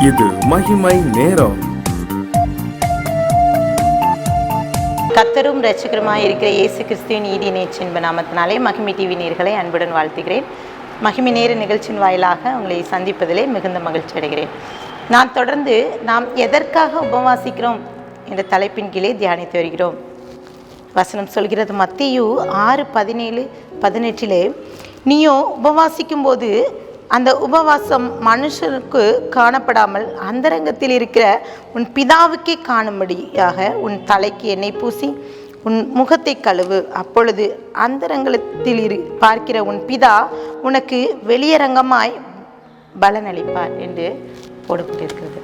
இது மகிமை நேரம். கர்த்தரும் இரட்சகருமாய் இருக்கிற இயேசு கிறிஸ்துவின் ஈடிய நேற்றின்ப நாமத்தினாலே மகிமை டிவி நேயர்களை அன்புடன் வாழ்த்துகிறேன். மகிமை நேர நிகழ்ச்சியின் வாயிலாக உங்களை சந்திப்பதிலே மிகுந்த மகிழ்ச்சி அடைகிறேன். நான் தொடர்ந்து நாம் எதற்காக உபவாசிக்கிறோம் என்ற தலைப்பின் கீழே தியானித்து வருகிறோம். வசனம் சொல்கிறது மத்தேயு 6:17-18 நீயோ உபவாசிக்கும் போது அந்த உபவாசம் மனுஷனுக்கு காணப்படாமல் அந்தரங்கத்தில் இருக்கிற உன் பிதாவுக்கே காணும்படியாக உன் தலைக்கு எண்ணெய் பூசி உன் முகத்தை கழுவு. அப்பொழுது அந்தரங்கத்தில் பார்க்கிற உன் பிதா உனக்கு வெளியரங்கமாய் பலனளிப்பார் என்று போடப்பட்டிருக்கிறது.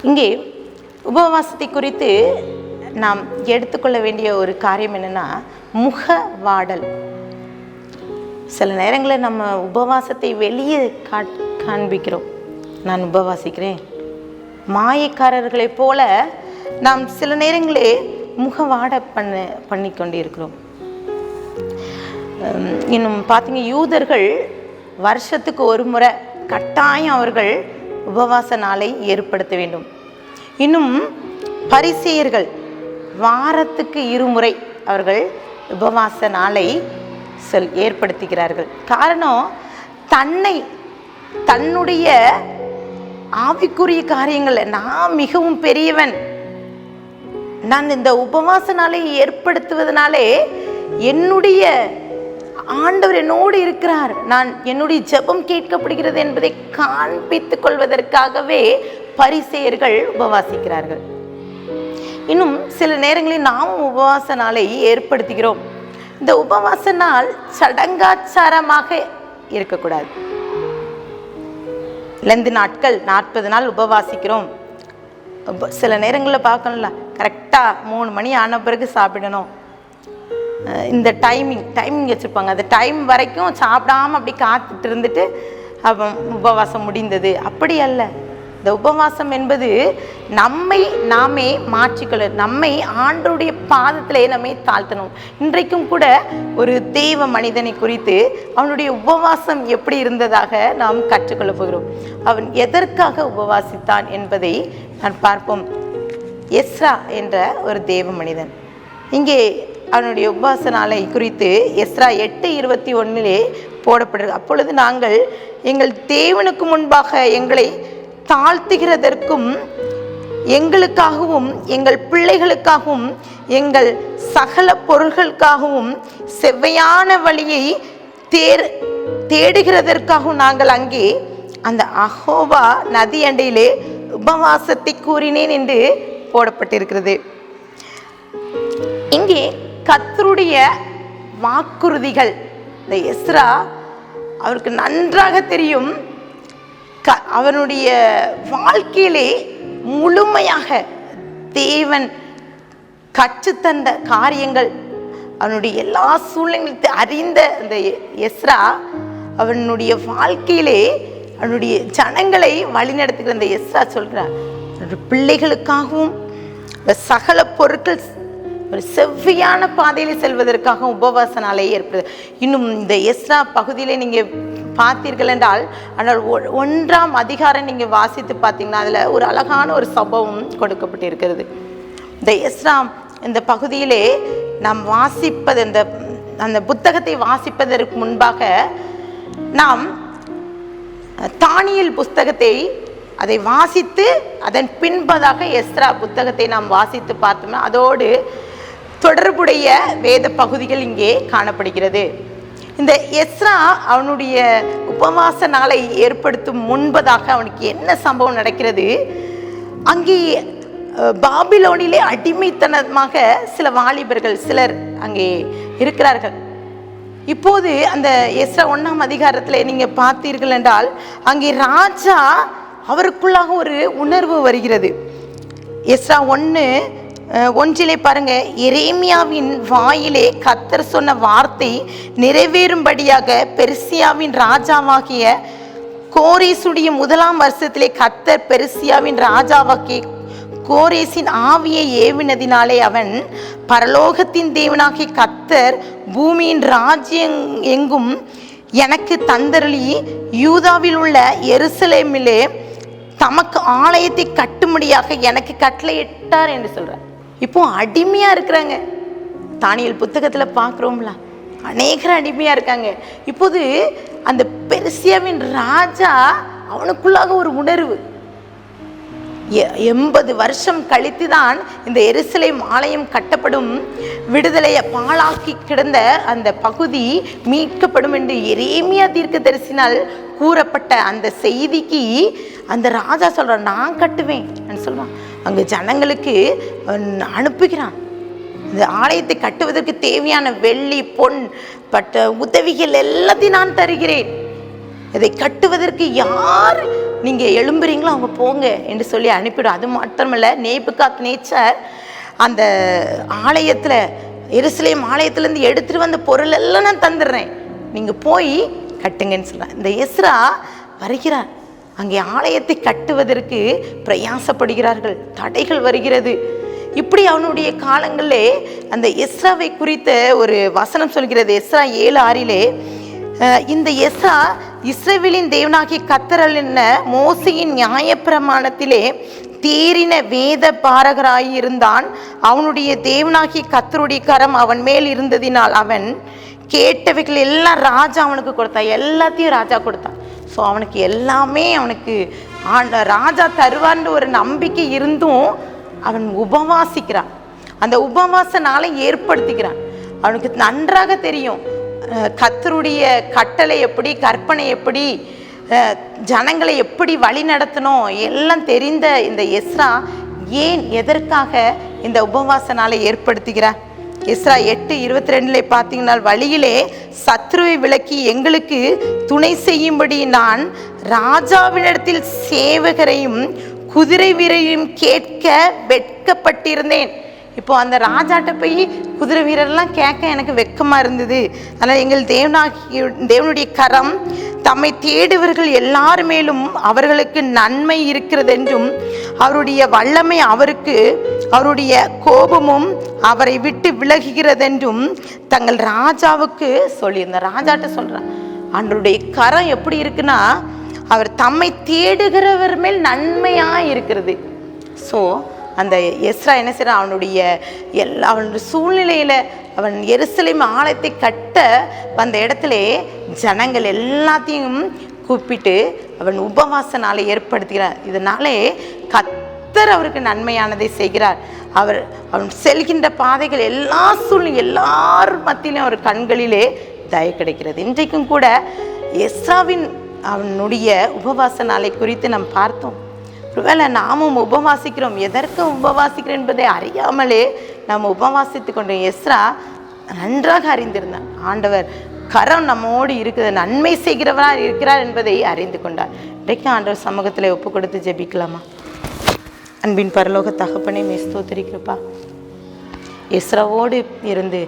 இங்கே உபவாசத்தை குறித்து நாம் எடுத்துக்கொள்ள வேண்டிய ஒரு காரியம் என்னென்னா முகவாடல். சில நேரங்களில் நம்ம உபவாசத்தை வெளியே காண்பிக்கிறோம். நான் உபவாசிக்கிறேன். மாயக்காரர்களைப் போல நாம் சில நேரங்களே முகவாட பண்ணி கொண்டு இருக்கிறோம். இன்னும் பார்த்தீங்க, யூதர்கள் வருஷத்துக்கு ஒரு முறை கட்டாயம் அவர்கள் உபவாச நாளை ஏற்படுத்த வேண்டும். இன்னும் பரிசேயர்கள் வாரத்துக்கு 2 முறை அவர்கள் உபவாச நாளை ஏற்படுத்துகிறார்கள். காரணம், தன்னுடைய ஆவிக்குரிய காரியங்கள் நான் மிகவும் பெரியவன், நான் இந்த உபவாச நாளை ஏற்படுத்துவதனாலே என்னுடைய ஆண்டவர் என்னோடு இருக்கிறார், நான் என்னுடைய ஜெபம் கேட்கப்படுகிறது என்பதை காண்பித்துக் கொள்வதற்காகவே பரிசேயர்கள் உபவாசிக்கிறார்கள். இன்னும் சில நேரங்களில் நாமும் உபவாச நாளை ஏற்படுத்துகிறோம். இந்த உபவாச நாள் சடங்காச்சாரமாக இருக்கக்கூடாது. 2 நாட்கள் 40 நாள் உபவாசிக்கிறோம். சில நேரங்களில் பார்க்கணும்ல, கரெக்டாக 3 மணி ஆன பிறகு சாப்பிடணும். இந்த டைமிங் வச்சுருப்பாங்க. அந்த டைம் வரைக்கும் சாப்பிடாம அப்படி காத்துட்டு இருந்துட்டு உபவாசம் முடிந்தது. அப்படி அல்ல. இந்த உபவாசம் என்பது நம்மை நாமே மாற்றிக்கொள்ள, நம்மை ஆண்டவருடைய பாதத்திலே நம்மை தாழ்த்தணும். இன்றைக்கும் கூட ஒரு தெய்வ மனிதனை குறித்து அவனுடைய உபவாசம் எப்படி இருந்ததாக நாம் கற்றுக்கொள்ள போகிறோம். அவன் எதற்காக உபவாசித்தான் என்பதை நான் பார்ப்போம். எஸ்ரா என்ற ஒரு தெய்வ மனிதன். இங்கே அவனுடைய உபவாச நாளை குறித்து எஸ்ரா 8:21 போடப்படுகிறது. அப்பொழுது நாங்கள் எங்கள் தேவனுக்கு முன்பாக எங்களை தாழ்த்துகிறதற்கும் எங்களுக்காகவும் எங்கள் பிள்ளைகளுக்காகவும் எங்கள் சகல பொருள்களுக்காகவும் செவ்வையான வழியை தேடுகிறதற்காகவும் நாங்கள் அங்கே அந்த அகோவா நதி அண்டையிலே உபவாசத்தை கூறினேன் என்று போடப்பட்டிருக்கிறது. இங்கே கர்த்தருடைய வாக்குறுதிகள் இந்த எஸ்ரா அவருக்கு நன்றாக தெரியும். அவனுடைய வாழ்க்கையிலே முழுமையாக தேவன் கற்றுத்தந்த காரியங்கள், அவனுடைய எல்லா சூழ்நிலைகளும் அறிந்த அந்த எஸ்ரா அவனுடைய வாழ்க்கையிலே அவனுடைய ஜனங்களை வழிநடத்துகிற அந்த எஸ்ரா சொல்கிறார், பிள்ளைகளுக்காகவும் சகல பொருட்கள் ஒரு செவ்வியான பாதையில் செல்வதற்காக உபவாச நாளை ஏற்படுது. இன்னும் இந்த எஸ்ரா பகுதியிலே நீங்கள் பார்த்தீர்கள் என்றால், ஆனால் 1ஆம் அதிகாரம் நீங்கள் வாசித்து பார்த்தீங்கன்னா அதில் ஒரு அழகான ஒரு சம்பவம் கொடுக்கப்பட்டிருக்கிறது. இந்த எஸ்ரா இந்த பகுதியிலே நாம் வாசிப்பது, அந்த புத்தகத்தை வாசிப்பதற்கு முன்பாக நாம் தானியேல் புஸ்தகத்தை அதை வாசித்து அதன் பின்பதாக எஸ்ரா புத்தகத்தை நாம் வாசித்து பார்த்தோம்னா அதோடு தொடர்புடைய வேத பகுதிகள் இங்கே காணப்படுகிறது. இந்த எஸ்ரா அவனுடைய உபவாச நாளை ஏற்படுத்தும் முன்பதாக அவனுக்கு என்ன சம்பவம் நடக்கிறது? அங்கே பாபிலோனிலே அடிமைத்தனமாக சில வாலிபர்கள் சிலர் அங்கே இருக்கிறார்கள். இப்போது அந்த எஸ்ரா 1ஆம் அதிகாரத்தில் நீங்கள் பார்த்தீர்கள் என்றால் அங்கே ராஜா அவருக்குள்ளாக ஒரு உணர்வு வருகிறது. எஸ்ரா 1:1 பாருங்க, எரேமியாவின் வாயிலே கர்த்தர் சொன்ன வார்த்தை நிறைவேறும்படியாக பெர்சியாவின் ராஜாவாகிய கோரேசுடைய 1ஆம் வருஷத்திலே கர்த்தர் பெர்சியாவின் ராஜாவாகிய கோரேசின் ஆவியை ஏவினதினாலே அவன் பரலோகத்தின் தேவனாகிய கர்த்தர் பூமியின் ராஜ்யம் எங்கும் எனக்கு தந்தருளி யூதாவில் உள்ள எருசலேமிலே தமக்கு ஆலயத்தை கட்டும்படியாக எனக்கு கட்டளையிட்டார் என்று சொல்றார். இப்போ அடிமையா இருக்கிறாங்க. தானியேல் புத்தகத்துல பார்க்குறோம்ல, அநேகர் அடிமையா இருக்காங்க. இப்போது அந்த பெர்சியாவின் ராஜா அவனுக்குள்ளாக ஒரு உணர்வு, 80 வருஷம் கழித்து தான் இந்த எருசலேம் ஆலயம் கட்டப்படும், விடுதலையை பாழாக்கி கிடந்த அந்த பகுதி மீட்கப்படும் என்று எரேமியா தீர்க்கதரிசினால் கூறப்பட்ட அந்த செய்திக்கு அந்த ராஜா சொல்றான், நான் கட்டுவேன் சொல்றான். அங்கே ஜனங்களுக்கு அனுப்புகிறான். இந்த ஆலயத்தை கட்டுவதற்கு தேவையான வெள்ளி பொன் பட்ட உதவிகள் எல்லாத்தையும் நான் தருகிறேன். இதை கட்டுவதற்கு யார் நீங்க எழும்புறீங்களோ அவங்க போங்க என்று சொல்லி அனுப்பிடும். அது மாத்திரமல்ல, நேபுகாத் நேச்சார் அந்த ஆலயத்துல, எருசலேம் ஆலயத்திலேருந்து எடுத்துட்டு வந்த பொருள் எல்லாம் நான் தந்துடுறேன், நீங்க போய் கட்டுங்கன்னு சொல்றான். இந்த எஸ்ரா வருகிறார். அங்கே ஆலயத்தை கட்டுவதற்கு பிரயாசப்படுகிறார்கள், தடைகள் வருகிறது. இப்படி அவனுடைய காலங்களிலே அந்த எஸ்ராவை குறித்த ஒரு வசனம் சொல்கிறது. எஸ்ரா 7:6 இந்த எஸ்ரா இஸ்ரவேலின் தேவனாகிய கர்த்தர் என்ன மோசேயின் நியாயப்பிரமாணத்திலே தேறின வேத பாரகராயிருந்தான். அவனுடைய தேவனாகிய கர்த்தருடைய கரம் அவன் மேல் இருந்ததினால் அவன் கேட்டவைகள் எல்லாம் ராஜா அவனுக்கு கொடுத்தான். எல்லாத்தையும் ராஜா கொடுத்தான். ஸோ அவனுக்கு எல்லாமே அவனுக்கு ராஜா தருவான்னு ஒரு நம்பிக்கை இருந்தும் அவன் உபவாசிக்கிறான். அந்த உபவாச நாளை ஏற்படுத்திக்கிறான். அவனுக்கு நன்றாக தெரியும் கர்த்தருடைய கட்டளை எப்படி, கற்பனை எப்படி, ஜனங்களை எப்படி வழி நடத்தணும் எல்லாம் தெரிந்த இந்த எஸ்ரா ஏன் எதற்காக இந்த உபவாச நாளை ஏற்படுத்துகிறார்? எஸ்ரா 8:22 பார்த்தீங்கன்னா, வழியிலே சத்ருவை விலக்கி எங்களுக்கு துணை செய்யும்படி நான் ராஜாவினிடத்தில் சேவகரையும் குதிரை வீரையும் கேட்க வெட்கப்பட்டிருந்தேன். இப்போ அந்த ராஜாட்ட போய் குதிரை வீரர்லாம் கேட்க எனக்கு வெட்கமா இருந்தது. அதனால் எங்கள் தேவனுடைய கரம் தம்மை தேடுவர்கள் எல்லார் மேலும் அவர்களுக்கு நன்மை இருக்கிறது என்றும் அவருடைய வல்லமை அவருக்கு, அவருடைய கோபமும் அவரை விட்டு விலகுகிறதென்றும் தங்கள் ராஜாவுக்கு சொல்லியிருந்த ராஜாட்ட சொல்றான். அவருடைய கரம் எப்படி இருக்குன்னா, அவர் தம்மை தேடுகிறவர் மேல் நன்மையா இருக்கிறது. ஸோ அந்த எஸ்ரா என்ன செய்யறான், அவனுடைய சூழ்நிலையில அவன் எருசலேம் ஆலயத்தை கட்ட வந்த இடத்துல ஜனங்கள் எல்லாத்தையும் கூப்பிட்டு அவன் உபவாச நாளை ஏற்படுத்துகிறார். இதனாலே கர்த்தர் அவருக்கு நன்மையானதை செய்கிறார். அவன் செல்கின்ற பாதைகள் எல்லா சூழ்நிலை எல்லார் மத்தியிலும் அவர் கண்களிலே தயை கிடைக்கிறது. இன்றைக்கும் கூட எஸ்ராவின் அவனுடைய உபவாச நாளை குறித்து நாம் பார்த்தோம். ஒருவேளை நாமும் உபவாசிக்கிறோம், எதற்கு உபவாசிக்கிறோம் என்பதை அறியாமலே நாம் உபவாசித்து கொண்டோம். எஸ்ரா நன்றாக அறிந்திருந்தான், ஆண்டவர் கரம் நம்மோடு இருக்குது, நன்மை செய்கிறவராக இருக்கிறார் என்பதை அறிந்து கொண்டார். இன்றைக்கு ஆண்டவர் சமூகத்தில் ஒப்பு கொடுத்து ஜெபிக்கலாமா? அன்பின் பரலோக தகப்பனே, ஸ்தோத்திரிக்கிறப்பா. எஸ்ராவோடு இருந்து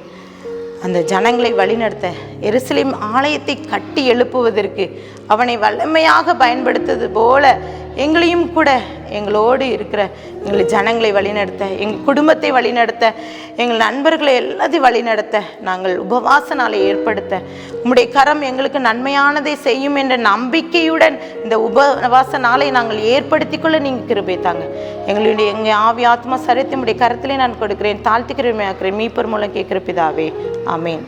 அந்த ஜனங்களை வழிநடத்த, எருசலேம் ஆலயத்தை கட்டி எழுப்புவதற்கு அவனை வல்லமையாக பயன்படுத்தது போல எங்களையும் கூட எங்களோடு இருக்கிற எங்கள் ஜனங்களை வழிநடத்த, எங்கள் குடும்பத்தை வழிநடத்த, எங்கள் நண்பர்களை எல்லாத்தையும் வழிநடத்த நாங்கள் உபவாச நாளை ஏற்படுத்த உம்முடைய கரம் எங்களுக்கு நன்மையானதை செய்யும் என்ற நம்பிக்கையுடன் இந்த உபவாச நாளை நாங்கள் ஏற்படுத்தி கொள்ள நீங்கள் கிருபை தாங்க. எங்கள் ஆவி ஆத்மா சரீரத்தை உம்முடைய கரத்திலே நான் கொடுக்கிறேன், தாழ்த்துக்கிறேன், மீட்பர் மூலம் கேட்கிற பிதாவே, ஆமேன்.